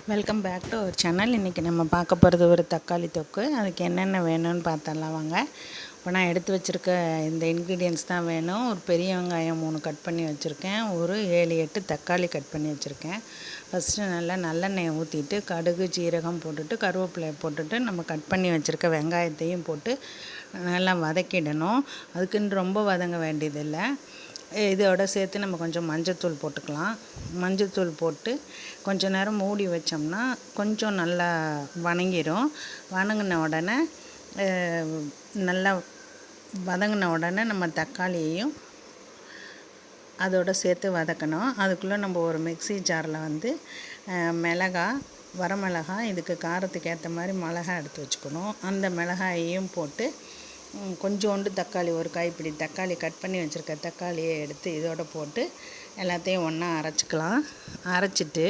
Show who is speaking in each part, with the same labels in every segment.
Speaker 1: Welcome back to our channel. இன்றைக்கி நம்ம பார்க்க போகிறது ஒரு தக்காளி தொக்கு. அதுக்கு என்னென்ன வேணும்னு பார்த்தரலாம் வாங்க. இப்போ நான் எடுத்து வச்சுருக்க இந்த இன்க்ரீடியன்ட்ஸ் தான் வேணும். ஒரு பெரிய வெங்காயம் 3 கட் பண்ணி வச்சுருக்கேன். ஒரு 7-8 தக்காளி கட் பண்ணி வச்சுருக்கேன். ஃபஸ்ட்டு நல்லா நல்லெண்ணெயை ஊற்றிட்டு கடுகு சீரகம் போட்டுட்டு கருவேப்பிலையை போட்டுட்டு நம்ம கட் பண்ணி வச்சுருக்க வெங்காயத்தையும் போட்டு நல்லா வதக்கிடணும். அதுக்குன்னு ரொம்ப வதங்க வேண்டியதில்லை. இதோட சேர்த்து நம்ம கொஞ்சம் மஞ்சத்தூள் போட்டுக்கலாம். மஞ்சத்தூள் போட்டு கொஞ்ச நேரம் மூடி வச்சோம்னா கொஞ்சம் நல்லா வணங்கிடும். வதங்கின உடனே நல்லா வதங்கின உடனே நம்ம தக்காளியையும் அதோடு சேர்த்து வதக்கணும். அதுக்குள்ளே நம்ம ஒரு மிக்ஸி ஜாரில் வந்து மிளகாய், வரமிளகாய், இதுக்கு காரத்துக்கு ஏற்ற மாதிரி மிளகாய் எடுத்து வச்சுக்கணும். அந்த மிளகாயையும் போட்டு கொஞ்சோண்டு தக்காளி, ஒரு கைப்பிடி தக்காளி கட் பண்ணி வச்சுருக்க தக்காளியை எடுத்து இதோடு போட்டு எல்லாத்தையும் ஒன்றா அரைச்சிக்கலாம். அரைச்சிட்டு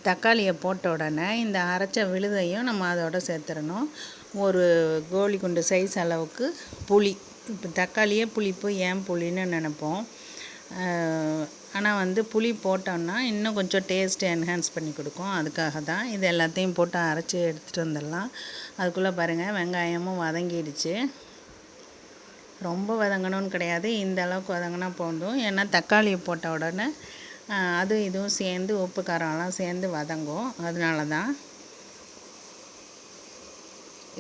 Speaker 1: தக்காளியை போட்ட உடனே இந்த அரைச்ச விழுதையும் நம்ம அதோட சேர்த்துடணும். ஒரு கோலி குண்டு சைஸ் அளவுக்கு புளி. இப்போ தக்காளியே புளிப்பு, ஏன் புளின்னு நினைப்போம். ஆனால் வந்து புளி போட்டோம்னா இன்னும் கொஞ்சம் டேஸ்ட்டு என்ஹான்ஸ் பண்ணி கொடுக்கும். அதுக்காக தான் இது எல்லாத்தையும் போட்டு அரைச்சி எடுத்துகிட்டு வந்துடலாம். அதுக்குள்ளே பாருங்கள், வெங்காயமும் வதங்கிடுச்சு. ரொம்ப வதங்கணும்னு கிடையாது, இந்த அளவுக்கு வதங்கினா போதும். ஏன்னா தக்காளியை போட்ட உடனே இதுவும் சேர்ந்து உப்பு காரம்லாம் சேர்ந்து வதங்கும். அதனால தான்.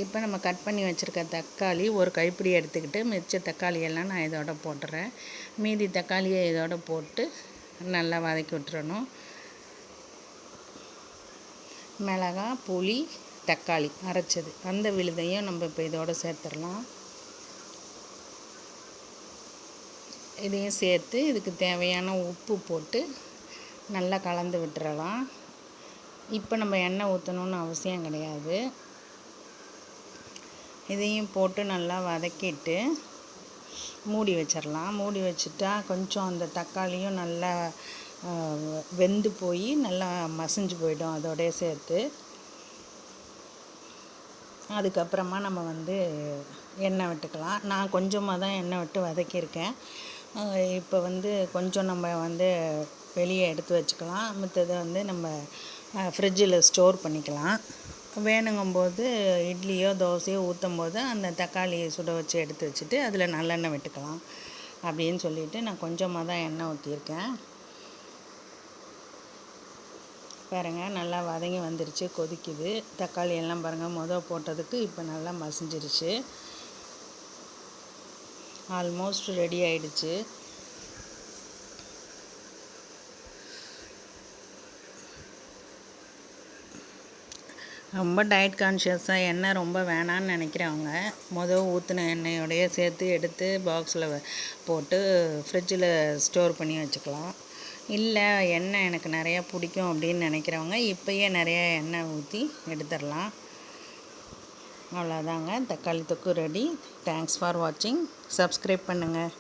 Speaker 1: இப்போ நம்ம கட் பண்ணி வச்சுருக்க தக்காளி ஒரு கைப்பிடி எடுத்துக்கிட்டு மிச்ச தக்காளியெல்லாம் நான் இதோட போட்டுறேன். மீதி தக்காளியை இதோட போட்டு நல்லா வதக்கி விட்டுறணும். மிளகாய், புளி, தக்காளி அரைச்சது அந்த விழுதையும் நம்ம இப்போ இதோடு சேர்த்துடலாம். இதையும் சேர்த்து இதுக்கு தேவையான உப்பு போட்டு நல்லா கலந்து விட்டுறலாம். இப்போ நம்ம எண்ணெய் ஊற்றணுன்னு அவசியம் கிடையாது. இதையும் போட்டு நல்லா வதக்கிட்டு மூடி வச்சிடலாம். மூடி வச்சுட்டா கொஞ்சம் அந்த தக்காளியும் நல்லா வெந்து போய் நல்லா மசிஞ்சு போயிடும் அதோடய சேர்த்து. அதுக்கப்புறமா நம்ம வந்து எண்ணெய் விட்டுக்கலாம். நான் கொஞ்சமாக தான் எண்ணெய் விட்டு வதக்கியிருக்கேன். இப்போ வந்து கொஞ்சம் நம்ம வந்து வெளியே எடுத்து வச்சுக்கலாம். மற்றதை வந்து நம்ம ஃப்ரிட்ஜில் ஸ்டோர் பண்ணிக்கலாம். வேணுங்கும்போது இட்லியோ தோசையோ ஊற்றும் போது அந்த தக்காளியை சுட வச்சு எடுத்து வச்சுட்டு அதில் நல்லெண்ணெய் விட்டுக்கலாம். அப்படின்னு சொல்லிவிட்டு நான் கொஞ்சமாக தான் எண்ணெய் ஊற்றியிருக்கேன். பாருங்கள், நல்லா வதங்கி வந்துருச்சு, கொதிக்குது. தக்காளி எல்லாம் பாருங்கள், போட்டதுக்கு இப்போ நல்லா மசிஞ்சிருச்சு. ஆல்மோஸ்ட் ரெடி ஆயிடுச்சு. ரொம்ப டயட் கான்ஷியஸாக எண்ணெய் ரொம்ப வேணான்னு நினைக்கிறவங்க ஊற்றின எண்ணெயோடையே சேர்த்து எடுத்து பாக்ஸில் போட்டு ஃப்ரிட்ஜில் ஸ்டோர் பண்ணி வச்சுக்கலாம். இல்லை எண்ணெய் எனக்கு நிறையா பிடிக்கும் அப்படின்னு நினைக்கிறவங்க இப்போயே நிறையா எண்ணெய் ஊற்றி எடுத்துடலாம். அவ்வளோதாங்க, தக்காளி தொக்கு ரெடி. தேங்க்ஸ் ஃபார் வாட்சிங். சப்ஸ்கிரைப் பண்ணுங்கள்.